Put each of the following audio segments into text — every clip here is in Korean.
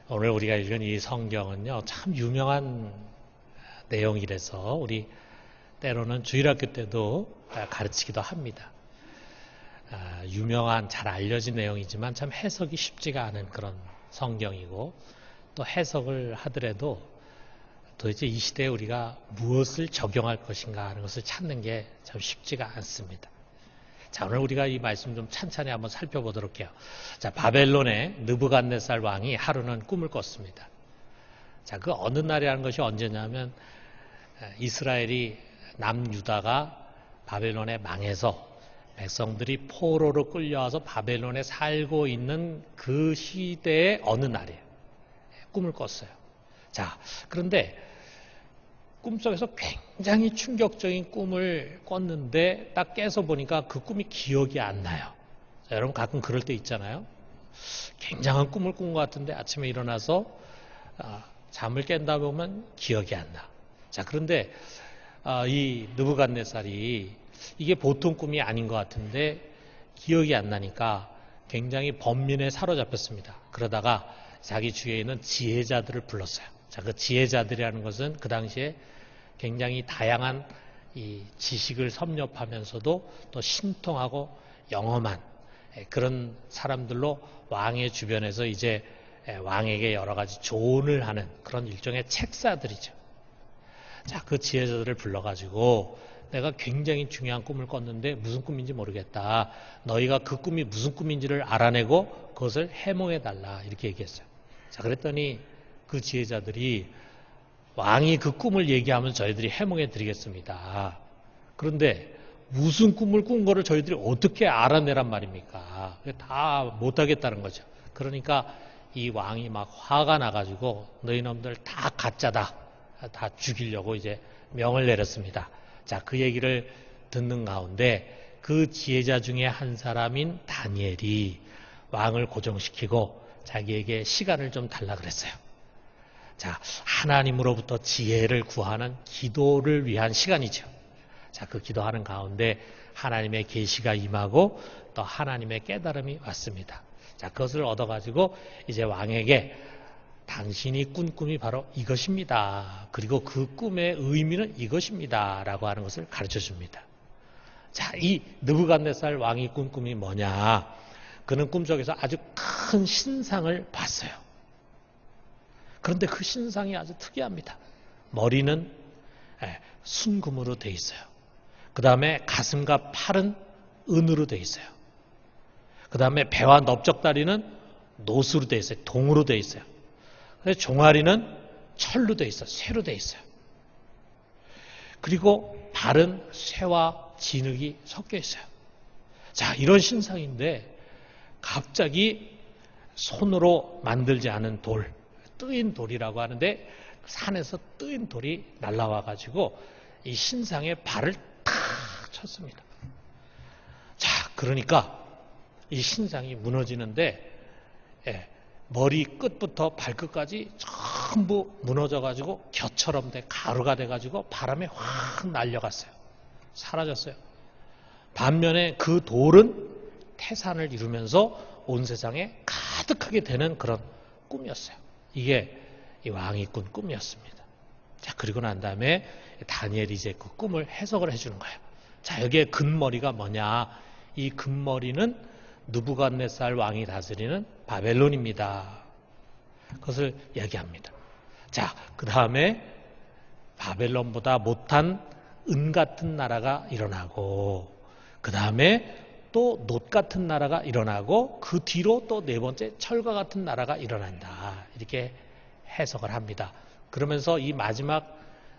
오늘 우리가 읽은 이 성경은요, 참 유명한 내용이라서 우리 때로는 주일학교 때도 가르치기도 합니다. 유명한, 잘 알려진 내용이지만 참 해석이 쉽지가 않은 그런 성경이고, 또 해석을 하더라도 도대체 이 시대에 우리가 무엇을 적용할 것인가 하는 것을 찾는 게 참 쉽지가 않습니다. 자, 오늘 우리가 이 말씀 좀 찬찬히 한번 살펴보도록 해요. 자, 바벨론의 느부갓네살 왕이 하루는 꿈을 꿨습니다. 자, 그 어느 날이라는 것이 언제냐면 이스라엘이 남유다가 바벨론에 망해서 백성들이 포로로 끌려와서 바벨론에 살고 있는 그 시대의 어느 날이에요. 꿈을 꿨어요. 자, 그런데 꿈속에서 굉장히 충격적인 꿈을 꿨는데 딱 깨서 보니까 그 꿈이 기억이 안 나요. 자, 여러분 가끔 그럴 때 있잖아요. 굉장한 꿈을 꾼 것 같은데 아침에 일어나서 잠을 깬다 보면 기억이 안 나. 자, 그런데 이 느부갓네살이 이게 보통 꿈이 아닌 것 같은데 기억이 안 나니까 굉장히 번민에 사로잡혔습니다. 그러다가 자기 주위에 있는 지혜자들을 불렀어요. 자, 그 지혜자들이라는 것은 그 당시에 굉장히 다양한 이 지식을 섭렵하면서도 또 신통하고 영험한 그런 사람들로 왕의 주변에서 이제 왕에게 여러 가지 조언을 하는 그런 일종의 책사들이죠. 자, 그 지혜자들을 불러가지고 내가 굉장히 중요한 꿈을 꿨는데 무슨 꿈인지 모르겠다. 너희가 그 꿈이 무슨 꿈인지를 알아내고 그것을 해몽해달라. 이렇게 얘기했어요. 자, 그랬더니 그 지혜자들이 왕이 그 꿈을 얘기하면 저희들이 해몽해 드리겠습니다. 그런데 무슨 꿈을 꾼 거를 저희들이 어떻게 알아내란 말입니까? 다 못하겠다는 거죠. 그러니까 이 왕이 막 화가 나가지고 너희 놈들 다 가짜다. 다 죽이려고 이제 명을 내렸습니다. 자, 그 얘기를 듣는 가운데 그 지혜자 중에 한 사람인 다니엘이 왕을 고정시키고 자기에게 시간을 좀 달라 그랬어요. 자, 하나님으로부터 지혜를 구하는 기도를 위한 시간이죠. 자, 그 기도하는 가운데 하나님의 계시가 임하고 또 하나님의 깨달음이 왔습니다. 자, 그것을 얻어가지고 이제 왕에게 당신이 꾼 꿈이 바로 이것입니다. 그리고 그 꿈의 의미는 이것입니다. 라고 하는 것을 가르쳐 줍니다. 자, 이 느부갓네살 왕이 꾼 꿈이 뭐냐? 그는 꿈속에서 아주 큰 신상을 봤어요. 그런데 그 신상이 아주 특이합니다. 머리는 순금으로 되어 있어요. 그 다음에 가슴과 팔은 은으로 되어 있어요. 그 다음에 배와 넓적다리는 노수로 되어 있어요. 동으로 되어 있어요. 종아리는 철로 되어 있어요. 쇠로 되어 있어요. 그리고 발은 쇠와 진흙이 섞여 있어요. 자, 이런 신상인데 갑자기 손으로 만들지 않은 돌, 뜨인 돌이라고 하는데 산에서 뜨인 돌이 날라와 가지고 이 신상의 발을 탁 쳤습니다. 자, 그러니까 이 신상이 무너지는데 머리 끝부터 발끝까지 전부 무너져가지고 겨처럼 돼 가루가 돼가지고 바람에 확 날려갔어요. 사라졌어요. 반면에 그 돌은 태산을 이루면서 온 세상에 가득하게 되는 그런 꿈이었어요. 이게 이 왕이 꾼 꿈이었습니다. 자, 그리고 난 다음에 다니엘이 이제 그 꿈을 해석을 해주는 거예요. 자, 여기에 금머리가 뭐냐? 이 금머리는 느부갓네살 왕이 다스리는 바벨론입니다. 그것을 얘기합니다. 자, 그 다음에 바벨론보다 못한 은 같은 나라가 일어나고 그 다음에 또 놋 같은 나라가 일어나고 그 뒤로 또 네 번째 철과 같은 나라가 일어난다. 이렇게 해석을 합니다. 그러면서 이 마지막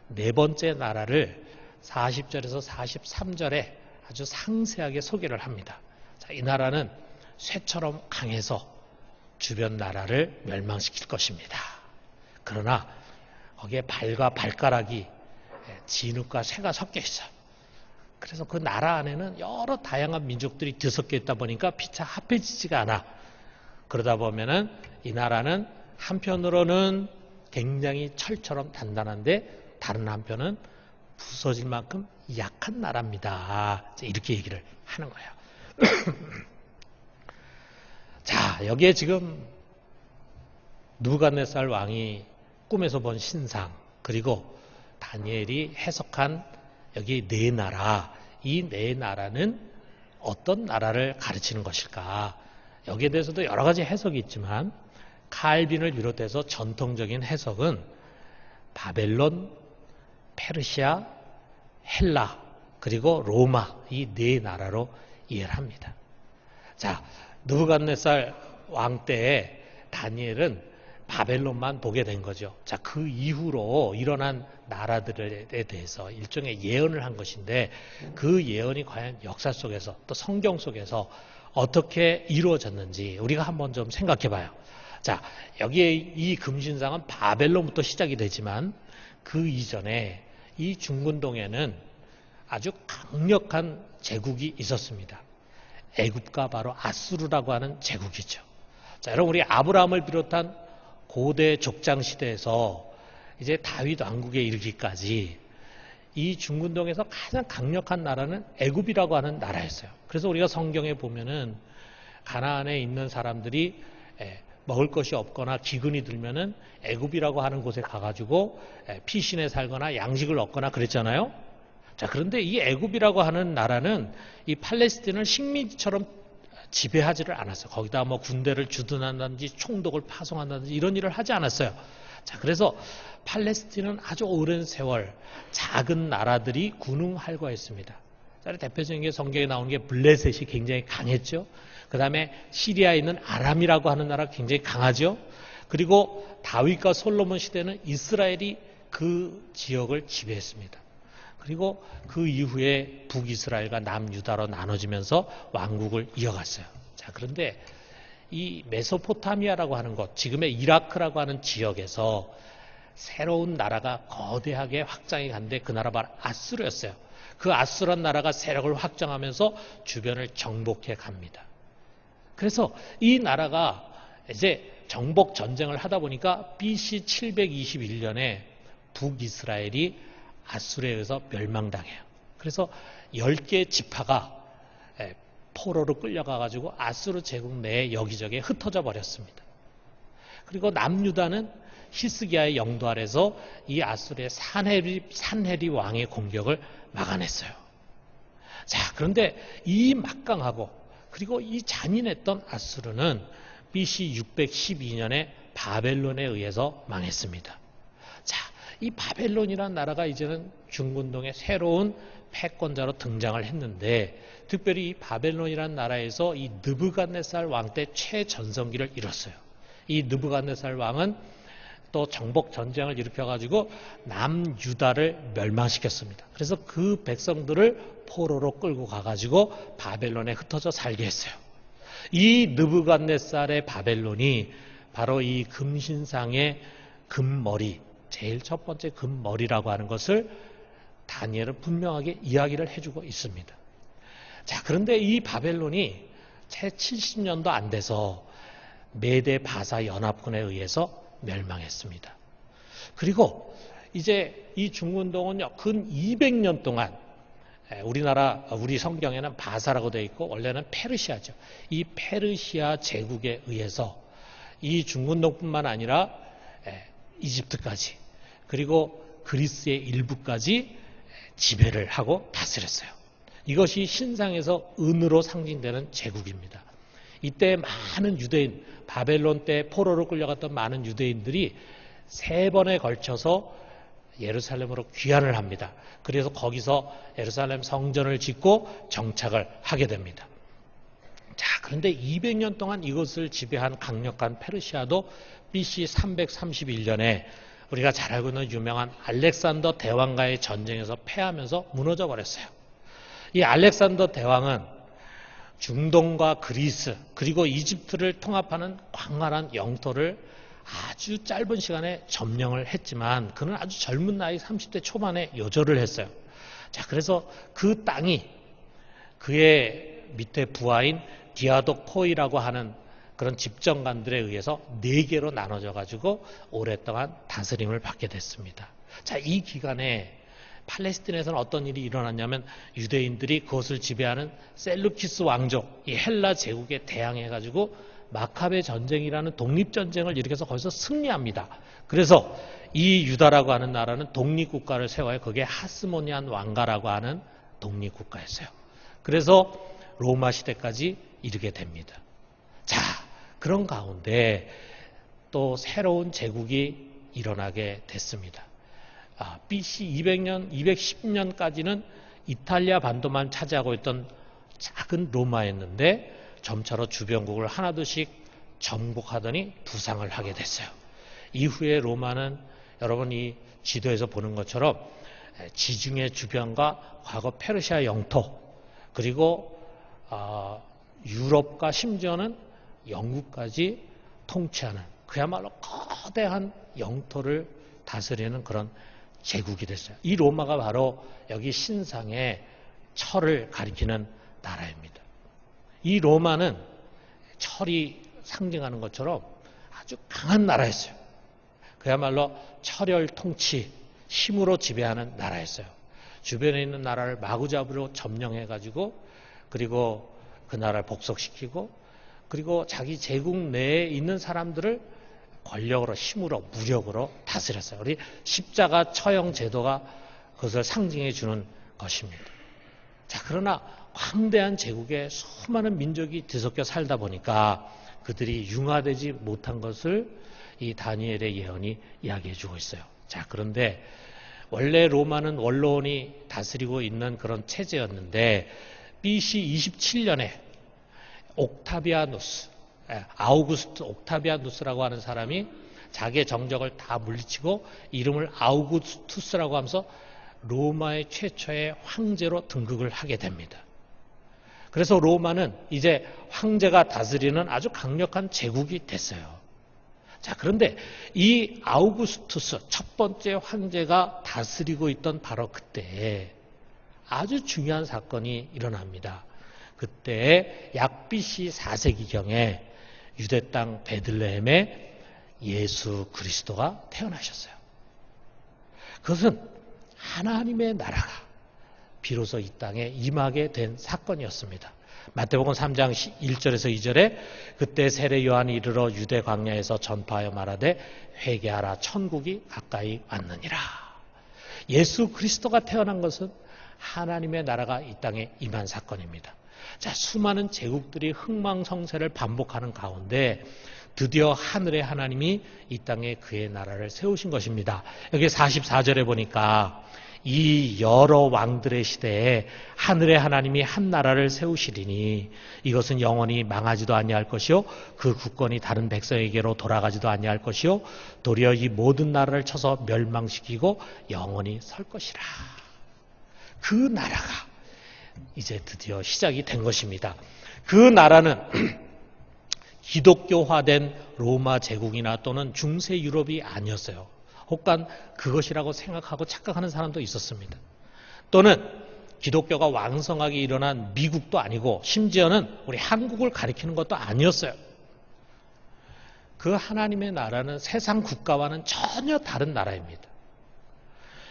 네 번째 나라를 40절에서 43절에 아주 상세하게 소개를 합니다. 자, 이 나라는 쇠처럼 강해서 주변 나라를 멸망시킬 것입니다. 그러나 거기에 발과 발가락이 진흙과 쇠가 섞여 있어요. 그래서 그 나라 안에는 여러 다양한 민족들이 뒤섞여 있다 보니까 피차 합해지지가 않아. 그러다 보면은 이 나라는 한편으로는 굉장히 철처럼 단단한데 다른 한편은 부서질 만큼 약한 나라입니다. 이렇게 얘기를 하는 거예요. 자, 여기에 지금 느부갓네살 왕이 꿈에서 본 신상, 그리고 다니엘이 해석한 여기 네 나라, 이 네 나라는 어떤 나라를 가르치는 것일까? 여기에 대해서도 여러 가지 해석이 있지만 칼빈을 비롯해서 전통적인 해석은 바벨론, 페르시아, 헬라, 그리고 로마, 이 네 나라로 이해를 합니다. 자, 느부갓네살 왕 때에 다니엘은 바벨론만 보게 된 거죠. 자, 그 이후로 일어난 나라들에 대해서 일종의 예언을 한 것인데 그 예언이 과연 역사 속에서 또 성경 속에서 어떻게 이루어졌는지 우리가 한번 좀 생각해 봐요. 자, 여기에 이 금신상은 바벨론부터 시작이 되지만 그 이전에 이 중근동에는 아주 강력한 제국이 있었습니다. 애굽과 바로 아수르라고 하는 제국이죠. 자, 여러분, 우리 아브라함을 비롯한 고대 족장 시대에서 이제 다윗 왕국에 이르기까지 이 중근동에서 가장 강력한 나라는 애굽이라고 하는 나라였어요. 그래서 우리가 성경에 보면은 가나안에 있는 사람들이 먹을 것이 없거나 기근이 들면은 애굽이라고 하는 곳에 가가지고 피신에 살거나 양식을 얻거나 그랬잖아요. 자, 그런데 이 애굽이라고 하는 나라는 이 팔레스틴을 식민지처럼 지배하지를 않았어요. 거기다 뭐 군대를 주둔한다든지 총독을 파송한다든지 이런 일을 하지 않았어요. 자, 그래서 팔레스틴은 아주 오랜 세월 작은 나라들이 군웅할거했습니다. 대표적인 게 성경에 나오는 게 블레셋이 굉장히 강했죠. 그 다음에 시리아에 있는 아람이라고 하는 나라가 굉장히 강하죠. 그리고 다윗과 솔로몬 시대는 이스라엘이 그 지역을 지배했습니다. 그리고 그 이후에 북이스라엘과 남유다로 나눠지면서 왕국을 이어갔어요. 자, 그런데 이 메소포타미아라고 하는 곳, 지금의 이라크라고 하는 지역에서 새로운 나라가 거대하게 확장해 갔는데 그 나라 바로 아수르였어요. 그 아수르란 나라가 세력을 확장하면서 주변을 정복해 갑니다. 그래서 이 나라가 이제 정복 전쟁을 하다 보니까 BC 721년에 북이스라엘이 아수르에 의해서 멸망당해요. 그래서 10개의 지파가 포로로 끌려가가지고 아수르 제국 내에 여기저기에 흩어져 버렸습니다. 그리고 남유다는 히스기야의 영도 아래서 이 아수르의 산헤리 왕의 공격을 막아냈어요. 자, 그런데 이 막강하고 그리고 이 잔인했던 아수르는 BC 612년에 바벨론에 의해서 망했습니다. 자, 이 바벨론이라는 나라가 이제는 중근동의 새로운 패권자로 등장을 했는데 특별히 이 바벨론이라는 나라에서 이 느부갓네살 왕 때 최전성기를 이뤘어요. 이 느부갓네살 왕은 또 정복 전쟁을 일으켜가지고 남유다를 멸망시켰습니다. 그래서 그 백성들을 포로로 끌고 가가지고 바벨론에 흩어져 살게 했어요. 이 느부갓네살의 바벨론이 바로 이 금신상의 금머리, 제일 첫 번째 금머리라고 하는 것을 다니엘은 분명하게 이야기를 해주고 있습니다. 자, 그런데 이 바벨론이 채 70년도 안 돼서 메대 바사 연합군에 의해서 멸망했습니다. 그리고 이제 이 중근동은요, 근 200년 동안 우리 성경에는 바사라고 되어 있고 원래는 페르시아죠. 이 페르시아 제국에 의해서 이 중근동뿐만 아니라 이집트까지 그리고 그리스의 일부까지 지배를 하고 다스렸어요. 이것이 신상에서 은으로 상징되는 제국입니다. 이때 많은 유대인, 바벨론 때 포로로 끌려갔던 많은 유대인들이 3번에 걸쳐서 예루살렘으로 귀환을 합니다. 그래서 거기서 예루살렘 성전을 짓고 정착을 하게 됩니다. 자, 그런데 200년 동안 이것을 지배한 강력한 페르시아도 BC 331년에 우리가 잘 알고 있는 유명한 알렉산더 대왕과의 전쟁에서 패하면서 무너져 버렸어요. 이 알렉산더 대왕은 중동과 그리스 그리고 이집트를 통합하는 광활한 영토를 아주 짧은 시간에 점령을 했지만 그는 아주 젊은 나이 30대 초반에 요절을 했어요. 자, 그래서 그 땅이 그의 밑에 부하인 디아독 포이라고 하는 그런 집정관들에 의해서 4개로 나눠져 가지고 오랫동안 다스림을 받게 됐습니다. 자, 이 기간에 팔레스틴에서는 어떤 일이 일어났냐면 유대인들이 그것을 지배하는 셀루키스 왕족, 이 헬라 제국에 대항해 가지고 마카베 전쟁이라는 독립전쟁을 일으켜서 거기서 승리합니다. 그래서 이 유다라고 하는 나라는 독립국가를 세워요. 그게 하스모니안 왕가라고 하는 독립국가였어요. 그래서 로마 시대까지 이르게 됩니다. 자, 그런 가운데 또 새로운 제국이 일어나게 됐습니다. BC 200년, 210년까지는 이탈리아 반도만 차지하고 있던 작은 로마였는데 점차로 주변국을 하나둘씩 정복하더니 부상을 하게 됐어요. 이후에 로마는 여러분이 지도에서 보는 것처럼 지중해 주변과 과거 페르시아 영토 그리고 유럽과 심지어는 영국까지 통치하는 그야말로 거대한 영토를 다스리는 그런 제국이 됐어요. 이 로마가 바로 여기 신상의 철을 가리키는 나라입니다. 이 로마는 철이 상징하는 것처럼 아주 강한 나라였어요. 그야말로 철혈 통치, 힘으로 지배하는 나라였어요. 주변에 있는 나라를 마구잡이로 점령해가지고 그리고 그 나라를 복속시키고 그리고 자기 제국 내에 있는 사람들을 권력으로, 힘으로, 무력으로 다스렸어요. 우리 십자가 처형 제도가 그것을 상징해 주는 것입니다. 자, 그러나 광대한 제국에 수많은 민족이 뒤섞여 살다 보니까 그들이 융화되지 못한 것을 이 다니엘의 예언이 이야기해 주고 있어요. 자, 그런데 원래 로마는 원로원이 다스리고 있는 그런 체제였는데 BC 27년에 옥타비아누스, 아우구스트 옥타비아누스라고 하는 사람이 자기의 정적을 다 물리치고 이름을 아우구스투스라고 하면서 로마의 최초의 황제로 등극을 하게 됩니다. 그래서 로마는 이제 황제가 다스리는 아주 강력한 제국이 됐어요. 자, 그런데 이 아우구스투스 첫 번째 황제가 다스리고 있던 바로 그때 아주 중요한 사건이 일어납니다. 그때 약 BC 4세기경에 유대 땅 베들레헴에 예수 그리스도가 태어나셨어요. 그것은 하나님의 나라가 비로소 이 땅에 임하게 된 사건이었습니다. 마태복음 3장 1절에서 2절에 그때 세례 요한이 이르러 유대 광야에서 전파하여 말하되 회개하라 천국이 가까이 왔느니라. 예수 그리스도가 태어난 것은 하나님의 나라가 이 땅에 임한 사건입니다. 자, 수많은 제국들이 흥망성쇠를 반복하는 가운데 드디어 하늘의 하나님이 이 땅에 그의 나라를 세우신 것입니다. 여기 44절에 보니까 이 여러 왕들의 시대에 하늘의 하나님이 한 나라를 세우시리니 이것은 영원히 망하지도 아니할 것이요 그 국권이 다른 백성에게로 돌아가지도 아니할 것이요 도리어 이 모든 나라를 쳐서 멸망시키고 영원히 설 것이라. 그 나라가 이제 드디어 시작이 된 것입니다. 그 나라는 기독교화된 로마 제국이나 또는 중세 유럽이 아니었어요. 혹간 그것이라고 생각하고 착각하는 사람도 있었습니다. 또는 기독교가 왕성하게 일어난 미국도 아니고 심지어는 우리 한국을 가리키는 것도 아니었어요. 그 하나님의 나라는 세상 국가와는 전혀 다른 나라입니다.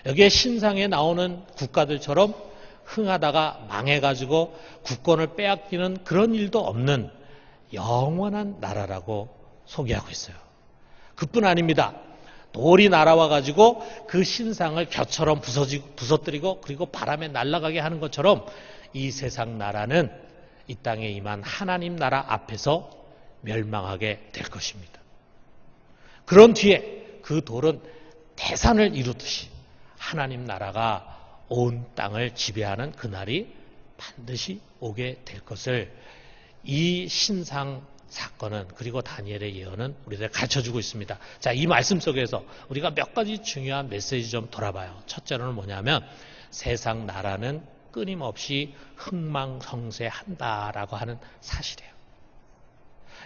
여기에 신상에 나오는 국가들처럼 흥하다가 망해가지고 국권을 빼앗기는 그런 일도 없는 영원한 나라라고 소개하고 있어요. 그뿐 아닙니다. 돌이 날아와 가지고 그 신상을 겨처럼 부서뜨리고 그리고 바람에 날아가게 하는 것처럼 이 세상 나라는 이 땅에 임한 하나님 나라 앞에서 멸망하게 될 것입니다. 그런 뒤에 그 돌은 태산을 이루듯이 하나님 나라가 온 땅을 지배하는 그날이 반드시 오게 될 것을 이 신상 사건은 그리고 다니엘의 예언은 우리들 가르쳐주고 있습니다. 자, 이 말씀 속에서 우리가 몇 가지 중요한 메시지 좀 돌아봐요. 첫째로는 뭐냐면 세상 나라는 끊임없이 흥망성쇠한다라고 하는 사실이에요.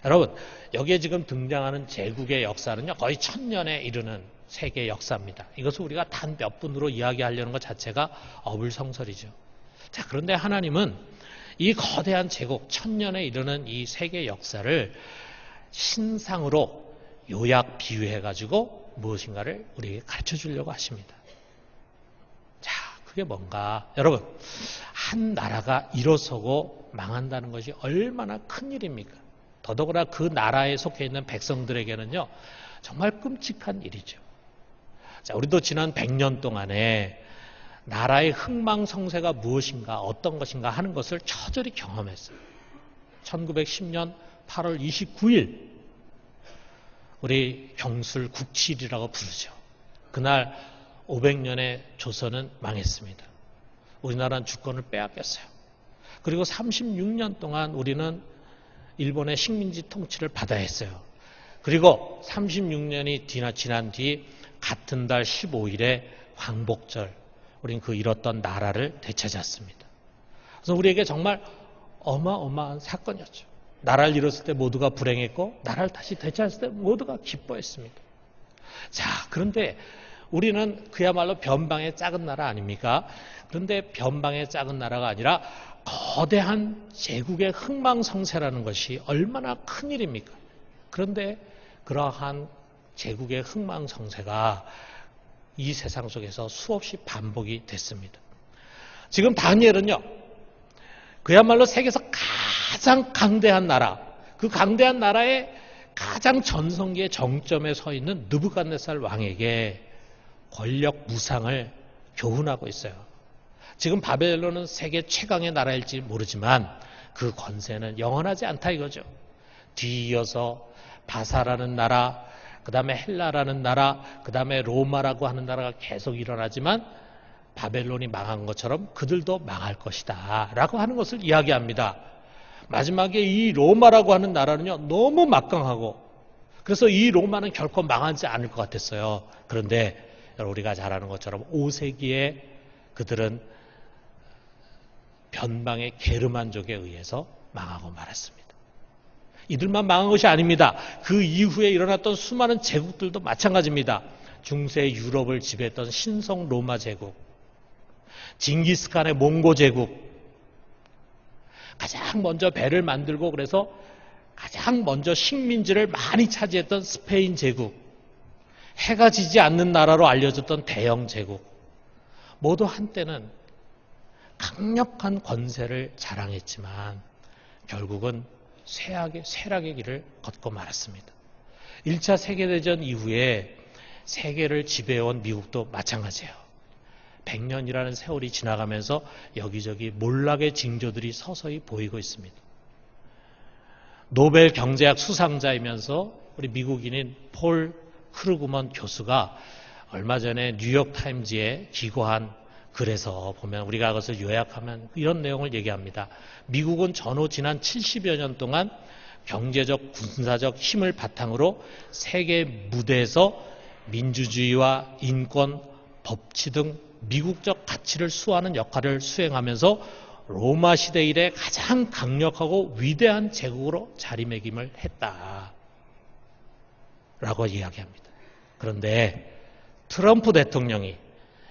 여러분, 여기에 지금 등장하는 제국의 역사는요 거의 1000년에 이르는 세계 역사입니다. 이것을 우리가 단 몇 분으로 이야기하려는 것 자체가 어불성설이죠. 자, 그런데 하나님은 이 거대한 제국 1000년에 이르는 이 세계 역사를 신상으로 요약 비유해가지고 무엇인가를 우리에게 가르쳐 주려고 하십니다. 자, 그게 뭔가? 여러분, 한 나라가 일어서고 망한다는 것이 얼마나 큰 일입니까? 더더구나 그 나라에 속해 있는 백성들에게는요, 정말 끔찍한 일이죠. 자, 우리도 지난 100년 동안에 나라의 흥망성쇠가 무엇인가, 어떤 것인가 하는 것을 처절히 경험했어요. 1910년 8월 29일, 우리 병술 국칠이라고 부르죠. 그날 500년의 조선은 망했습니다. 우리나라는 주권을 빼앗겼어요. 그리고 36년 동안 우리는 일본의 식민지 통치를 받아야 했어요. 그리고 36년이 지난 뒤 같은 달 15일에 광복절, 우린 그 잃었던 나라를 되찾았습니다. 그래서 우리에게 정말 어마어마한 사건이었죠. 나라를 잃었을 때 모두가 불행했고, 나라를 다시 되찾았을 때 모두가 기뻐했습니다. 자, 그런데 우리는 그야말로 변방의 작은 나라 아닙니까? 그런데 변방의 작은 나라가 아니라 거대한 제국의 흥망성쇠라는 것이 얼마나 큰 일입니까? 그런데 그러한 제국의 흥망성쇠가 이 세상 속에서 수없이 반복이 됐습니다. 지금 다니엘은요, 그야말로 세계에서 가장 강대한 나라, 그 강대한 나라의 가장 전성기의 정점에 서 있는 느부갓네살 왕에게 권력 무상을 교훈하고 있어요. 지금 바벨론은 세계 최강의 나라일지 모르지만 그 권세는 영원하지 않다 이거죠. 뒤이어서 바사라는 나라, 그 다음에 헬라라는 나라, 그 다음에 로마라고 하는 나라가 계속 일어나지만 바벨론이 망한 것처럼 그들도 망할 것이다 라고 하는 것을 이야기합니다. 마지막에 이 로마라고 하는 나라는요, 너무 막강하고, 그래서 이 로마는 결코 망하지 않을 것 같았어요. 그런데 우리가 잘 아는 것처럼 5세기에 그들은 변방의 게르만족에 의해서 망하고 말았습니다. 이들만 망한 것이 아닙니다. 그 이후에 일어났던 수많은 제국들도 마찬가지입니다. 중세 유럽을 지배했던 신성 로마 제국, 징기스칸의 몽고 제국, 가장 먼저 배를 만들고 그래서 가장 먼저 식민지를 많이 차지했던 스페인 제국, 해가 지지 않는 나라로 알려졌던 대영 제국, 모두 한때는 강력한 권세를 자랑했지만 결국은 쇠락의 길을 걷고 말았습니다. 1차 세계대전 이후에 세계를 지배해온 미국도 마찬가지예요. 100년이라는 세월이 지나가면서 여기저기 몰락의 징조들이 서서히 보이고 있습니다. 노벨 경제학 수상자이면서 우리 미국인인 폴 크루그먼 교수가 얼마 전에 뉴욕타임즈에 기고한 글에서 보면 우리가 그것을 요약하면 이런 내용을 얘기합니다. 미국은 전후 지난 70여 년 동안 경제적, 군사적 힘을 바탕으로 세계 무대에서 민주주의와 인권, 법치 등 미국적 가치를 수호하는 역할을 수행하면서 로마 시대 이래 가장 강력하고 위대한 제국으로 자리매김을 했다 라고 이야기합니다. 그런데 트럼프 대통령이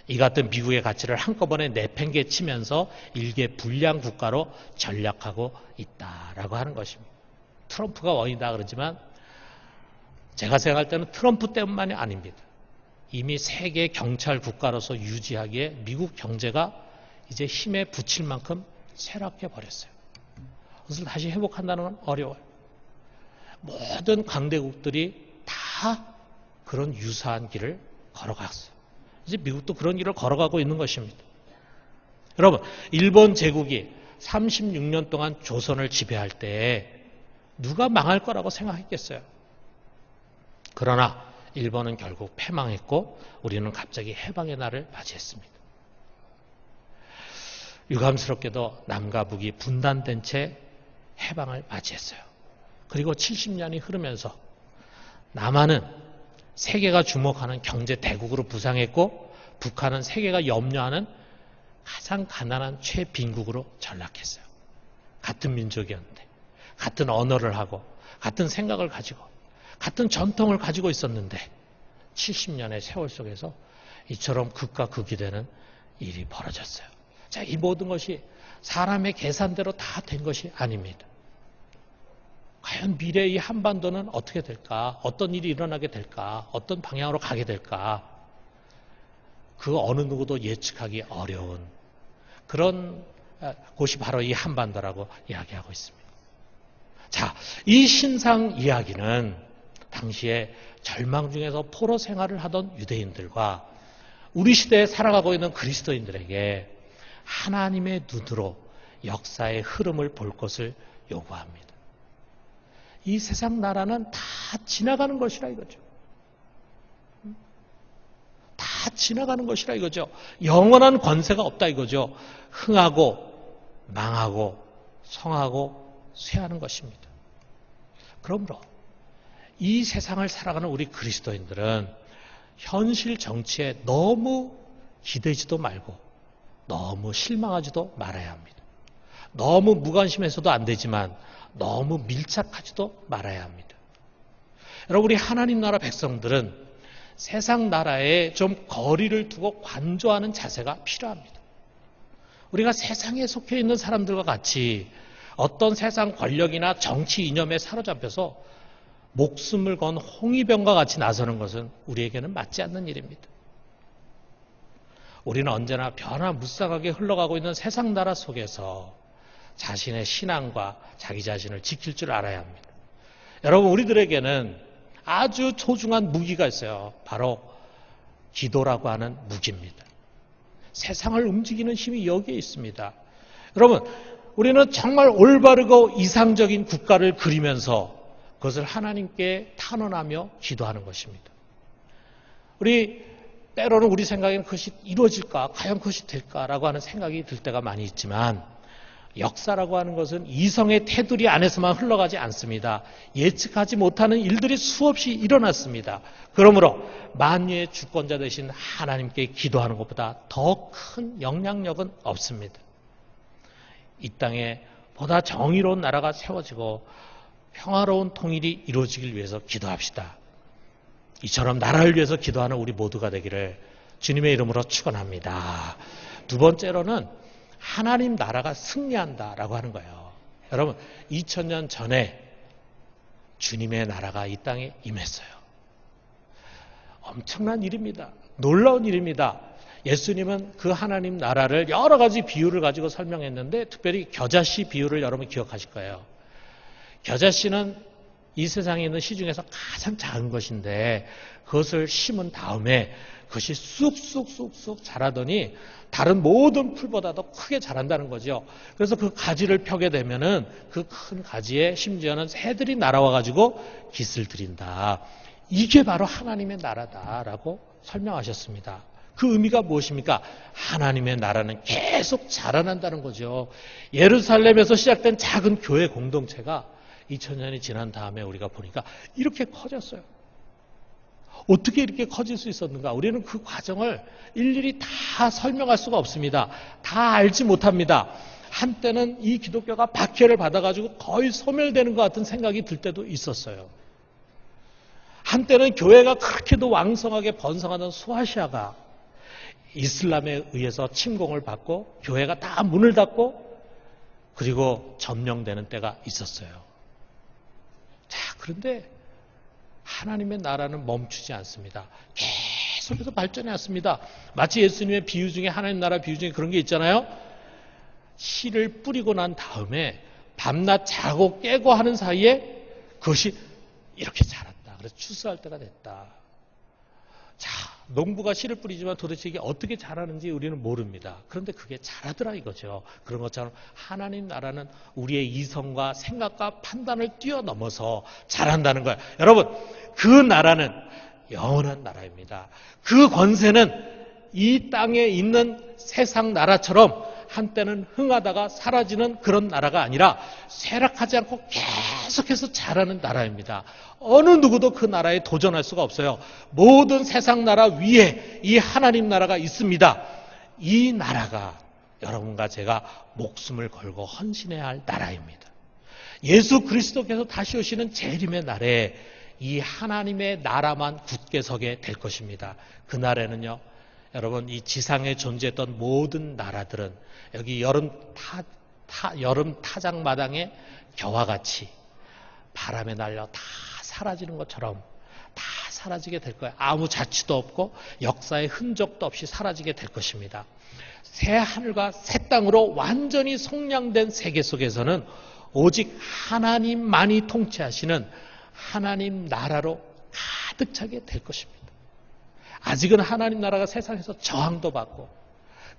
이 같은 미국의 가치를 한꺼번에 내팽개치면서 일개 불량 국가로 전락하고 있다라고 하는 것입니다. 트럼프가 원인이다 그러지만 제가 생각할 때는 트럼프 때문만이 아닙니다. 이미 세계 경찰 국가로서 유지하기에 미국 경제가 이제 힘에 붙일 만큼 쇠락해 버렸어요. 그것을 다시 회복한다는 건 어려워요. 모든 강대국들이 다 그런 유사한 길을 걸어갔어요. 이제 미국도 그런 길을 걸어가고 있는 것입니다. 여러분, 일본 제국이 36년 동안 조선을 지배할 때 누가 망할 거라고 생각했겠어요? 그러나 일본은 결국 패망했고 우리는 갑자기 해방의 날을 맞이했습니다. 유감스럽게도 남과 북이 분단된 채 해방을 맞이했어요. 그리고 70년이 흐르면서 남한은 세계가 주목하는 경제 대국으로 부상했고 북한은 세계가 염려하는 가장 가난한 최빈국으로 전락했어요. 같은 민족이었는데, 같은 언어를 하고, 같은 생각을 가지고, 같은 전통을 가지고 있었는데 70년의 세월 속에서 이처럼 극과 극이 되는 일이 벌어졌어요. 자, 이 모든 것이 사람의 계산대로 다 된 것이 아닙니다. 과연 미래의 이 한반도는 어떻게 될까? 어떤 일이 일어나게 될까? 어떤 방향으로 가게 될까? 그 어느 누구도 예측하기 어려운 그런 곳이 바로 이 한반도라고 이야기하고 있습니다. 자, 이 신상 이야기는 당시에 절망 중에서 포로 생활을 하던 유대인들과 우리 시대에 살아가고 있는 그리스도인들에게 하나님의 눈으로 역사의 흐름을 볼 것을 요구합니다. 이 세상 나라는 다 지나가는 것이라 이거죠. 다 지나가는 것이라 이거죠. 영원한 권세가 없다 이거죠. 흥하고 망하고 성하고 쇠하는 것입니다. 그러므로 이 세상을 살아가는 우리 그리스도인들은 현실 정치에 너무 기대지도 말고 너무 실망하지도 말아야 합니다. 너무 무관심해서도 안 되지만 너무 밀착하지도 말아야 합니다. 여러분, 우리 하나님 나라 백성들은 세상 나라에 좀 거리를 두고 관조하는 자세가 필요합니다. 우리가 세상에 속해 있는 사람들과 같이 어떤 세상 권력이나 정치 이념에 사로잡혀서 목숨을 건 홍위병과 같이 나서는 것은 우리에게는 맞지 않는 일입니다. 우리는 언제나 변화무쌍하게 흘러가고 있는 세상 나라 속에서 자신의 신앙과 자기 자신을 지킬 줄 알아야 합니다. 여러분, 우리들에게는 아주 소중한 무기가 있어요. 바로 기도라고 하는 무기입니다. 세상을 움직이는 힘이 여기에 있습니다. 여러분, 우리는 정말 올바르고 이상적인 국가를 그리면서 그것을 하나님께 탄원하며 기도하는 것입니다. 때로는 우리 생각에는 그것이 이루어질까? 과연 그것이 될까라고 하는 생각이 들 때가 많이 있지만 역사라고 하는 것은 이성의 테두리 안에서만 흘러가지 않습니다. 예측하지 못하는 일들이 수없이 일어났습니다. 그러므로 만유의 주권자 되신 하나님께 기도하는 것보다 더 큰 영향력은 없습니다. 이 땅에 보다 정의로운 나라가 세워지고 평화로운 통일이 이루어지길 위해서 기도합시다. 이처럼 나라를 위해서 기도하는 우리 모두가 되기를 주님의 이름으로 축원합니다. 두 번째로는 하나님 나라가 승리한다라고 하는 거예요. 여러분, 2000년 전에 주님의 나라가 이 땅에 임했어요. 엄청난 일입니다. 놀라운 일입니다. 예수님은 그 하나님 나라를 여러 가지 비유를 가지고 설명했는데 특별히 겨자씨 비유를 여러분 기억하실 거예요. 겨자씨는 이 세상에 있는 씨 중에서 가장 작은 것인데 그것을 심은 다음에 그것이 쑥쑥쑥쑥 자라더니 다른 모든 풀보다도 크게 자란다는 거죠. 그래서 그 가지를 펴게 되면은 그 큰 가지에 심지어는 새들이 날아와 가지고 깃을 들인다. 이게 바로 하나님의 나라다라고 설명하셨습니다. 그 의미가 무엇입니까? 하나님의 나라는 계속 자라난다는 거죠. 예루살렘에서 시작된 작은 교회 공동체가 2000년이 지난 다음에 우리가 보니까 이렇게 커졌어요. 어떻게 이렇게 커질 수 있었는가? 우리는 그 과정을 일일이 다 설명할 수가 없습니다. 다 알지 못합니다. 한때는 이 기독교가 박해를 받아가지고 거의 소멸되는 것 같은 생각이 들 때도 있었어요. 한때는 교회가 그렇게도 왕성하게 번성하던 소아시아가 이슬람에 의해서 침공을 받고 교회가 다 문을 닫고 그리고 점령되는 때가 있었어요. 자, 그런데 하나님의 나라는 멈추지 않습니다. 계속해서 발전해 왔습니다. 마치 예수님의 비유 중에 하나님 나라 비유 중에 그런 게 있잖아요. 씨를 뿌리고 난 다음에 밤낮 자고 깨고 하는 사이에 그것이 이렇게 자랐다. 그래서 추수할 때가 됐다. 자, 농부가 씨를 뿌리지만 도대체 이게 어떻게 자라는지 우리는 모릅니다. 그런데 그게 자라더라 이거죠. 그런 것처럼 하나님 나라는 우리의 이성과 생각과 판단을 뛰어넘어서 자란다는 거예요. 여러분, 그 나라는 영원한 나라입니다. 그 권세는 이 땅에 있는 세상 나라처럼 한때는 흥하다가 사라지는 그런 나라가 아니라 쇠락하지 않고 계속해서 자라는 나라입니다. 어느 누구도 그 나라에 도전할 수가 없어요. 모든 세상 나라 위에 이 하나님 나라가 있습니다. 이 나라가 여러분과 제가 목숨을 걸고 헌신해야 할 나라입니다. 예수 그리스도께서 다시 오시는 재림의 날에 이 하나님의 나라만 굳게 서게 될 것입니다. 그 날에는요, 여러분, 이 지상에 존재했던 모든 나라들은 여기 여름 타작마당에 겨와 같이 바람에 날려 다 사라지는 것처럼 다 사라지게 될 거예요. 아무 자취도 없고 역사의 흔적도 없이 사라지게 될 것입니다. 새 하늘과 새 땅으로 완전히 속량된 세계 속에서는 오직 하나님만이 통치하시는 하나님 나라로 가득 차게 될 것입니다. 아직은 하나님 나라가 세상에서 저항도 받고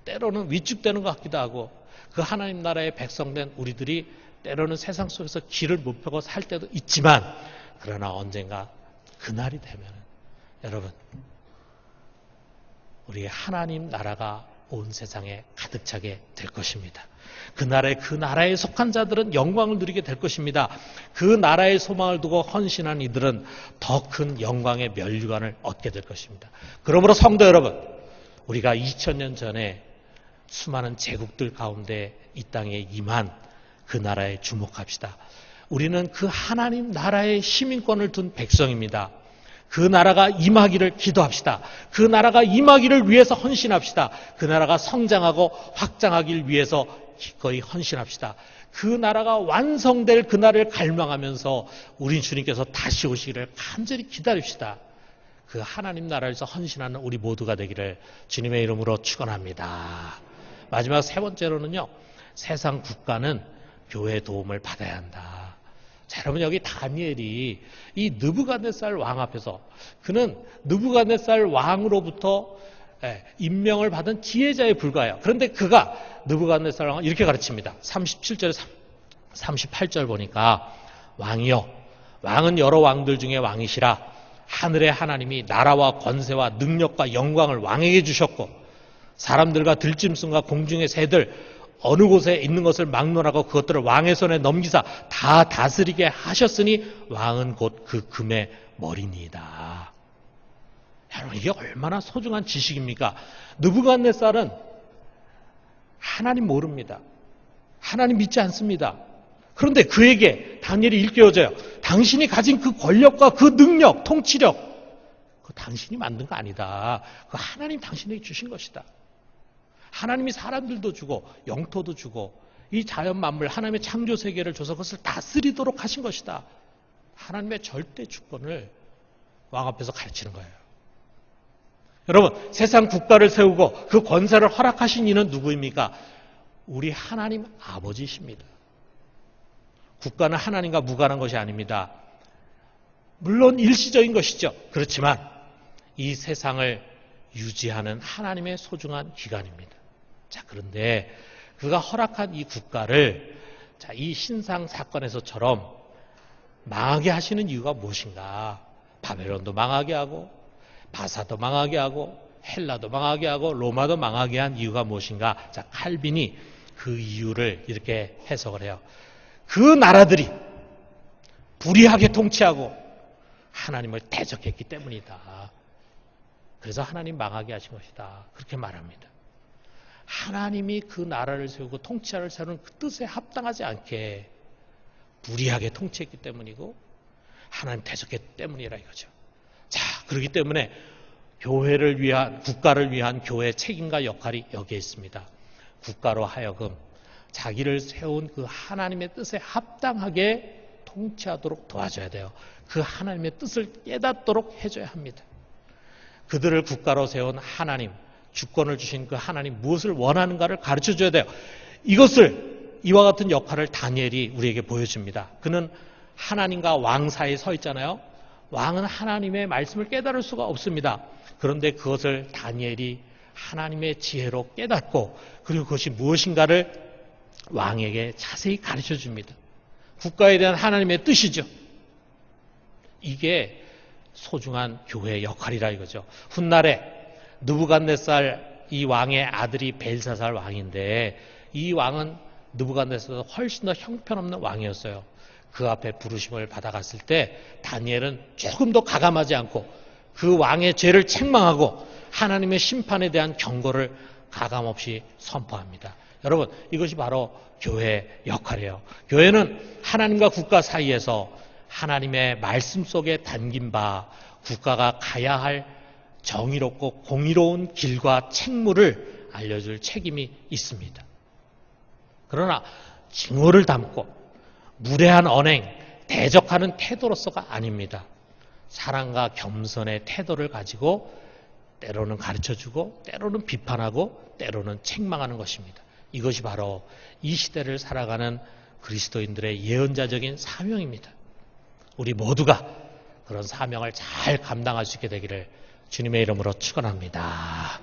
때로는 위축되는 것 같기도 하고 그 하나님 나라의 백성된 우리들이 때로는 세상 속에서 길을 못 펴고 살 때도 있지만 그러나 언젠가 그날이 되면 여러분 우리의 하나님 나라가 온 세상에 가득 차게 될 것입니다. 그 나라에 속한 자들은 영광을 누리게 될 것입니다. 그 나라의 소망을 두고 헌신한 이들은 더 큰 영광의 면류관을 얻게 될 것입니다. 그러므로 성도 여러분, 우리가 2000년 전에 수많은 제국들 가운데 이 땅에 임한 그 나라에 주목합시다. 우리는 그 하나님 나라의 시민권을 둔 백성입니다. 그 나라가 임하기를 기도합시다. 그 나라가 임하기를 위해서 헌신합시다. 그 나라가 성장하고 확장하기를 위해서 기꺼이 헌신합시다. 그 나라가 완성될 그날을 갈망하면서 우리 주님께서 다시 오시기를 간절히 기다립시다. 그 하나님 나라에서 헌신하는 우리 모두가 되기를 주님의 이름으로 축원합니다. 마지막 세 번째로는요. 세상 국가는 교회의 도움을 받아야 한다. 자, 여러분 여기 다니엘이 이 느부갓네살 왕 앞에서 그는 느부갓네살 왕으로부터 임명을 받은 지혜자에 불과해요. 그런데 그가 느부갓네살 왕을 이렇게 가르칩니다. 37절에 38절 보니까 왕이여 왕은 여러 왕들 중에 왕이시라 하늘의 하나님이 나라와 권세와 능력과 영광을 왕에게 주셨고 사람들과 들짐승과 공중의 새들 어느 곳에 있는 것을 막론하고 그것들을 왕의 손에 넘기사 다 다스리게 하셨으니 왕은 곧 그 금의 머리니이다. 여러분 이게 얼마나 소중한 지식입니까? 느부갓네살은 하나님 모릅니다. 하나님 믿지 않습니다. 그런데 그에게 다니엘이 일깨워져요. 당신이 가진 그 권력과 그 능력, 통치력 그거 당신이 만든 거 아니다. 그거 하나님 당신에게 주신 것이다. 하나님이 사람들도 주고 영토도 주고 이 자연 만물 하나님의 창조 세계를 줘서 그것을 다스리도록 하신 것이다. 하나님의 절대 주권을 왕 앞에서 가르치는 거예요. 여러분 세상 국가를 세우고 그 권세를 허락하신 이는 누구입니까? 우리 하나님 아버지십니다. 국가는 하나님과 무관한 것이 아닙니다. 물론 일시적인 것이죠. 그렇지만 이 세상을 유지하는 하나님의 소중한 기관입니다. 자, 그런데 그가 허락한 이 국가를 자, 이 신상 사건에서처럼 망하게 하시는 이유가 무엇인가? 바벨론도 망하게 하고 바사도 망하게 하고 헬라도 망하게 하고 로마도 망하게 한 이유가 무엇인가? 자, 칼빈이 그 이유를 이렇게 해석을 해요. 그 나라들이 불의하게 통치하고 하나님을 대적했기 때문이다. 그래서 하나님 망하게 하신 것이다. 그렇게 말합니다. 하나님이 그 나라를 세우고 통치를 세우는 그 뜻에 합당하지 않게 불의하게 통치했기 때문이고 하나님 대적했기 때문이라 이거죠. 자, 그렇기 때문에 교회를 위한 국가를 위한 교회의 책임과 역할이 여기에 있습니다. 국가로 하여금 자기를 세운 그 하나님의 뜻에 합당하게 통치하도록 도와줘야 돼요. 그 하나님의 뜻을 깨닫도록 해줘야 합니다. 그들을 국가로 세운 하나님, 주권을 주신 그 하나님 무엇을 원하는가를 가르쳐줘야 돼요. 이것을 이와 같은 역할을 다니엘이 우리에게 보여줍니다. 그는 하나님과 왕 사이에 서 있잖아요. 왕은 하나님의 말씀을 깨달을 수가 없습니다. 그런데 그것을 다니엘이 하나님의 지혜로 깨닫고 그리고 그것이 무엇인가를 왕에게 자세히 가르쳐줍니다. 국가에 대한 하나님의 뜻이죠. 이게 소중한 교회의 역할이라 이거죠. 훗날에 느부갓네살 이 왕의 아들이 벨사살 왕인데 이 왕은 느부갓네살보다 훨씬 더 형편없는 왕이었어요. 그 앞에 부르심을 받아갔을 때 다니엘은 조금 더 가감하지 않고 그 왕의 죄를 책망하고 하나님의 심판에 대한 경고를 가감없이 선포합니다. 여러분 이것이 바로 교회의 역할이에요. 교회는 하나님과 국가 사이에서 하나님의 말씀 속에 담긴 바 국가가 가야 할 정의롭고 공의로운 길과 책무를 알려줄 책임이 있습니다. 그러나 징후를 담고 무례한 언행, 대적하는 태도로서가 아닙니다. 사랑과 겸손의 태도를 가지고 때로는 가르쳐주고 때로는 비판하고 때로는 책망하는 것입니다. 이것이 바로 이 시대를 살아가는 그리스도인들의 예언자적인 사명입니다. 우리 모두가 그런 사명을 잘 감당할 수 있게 되기를 주님의 이름으로 축원합니다.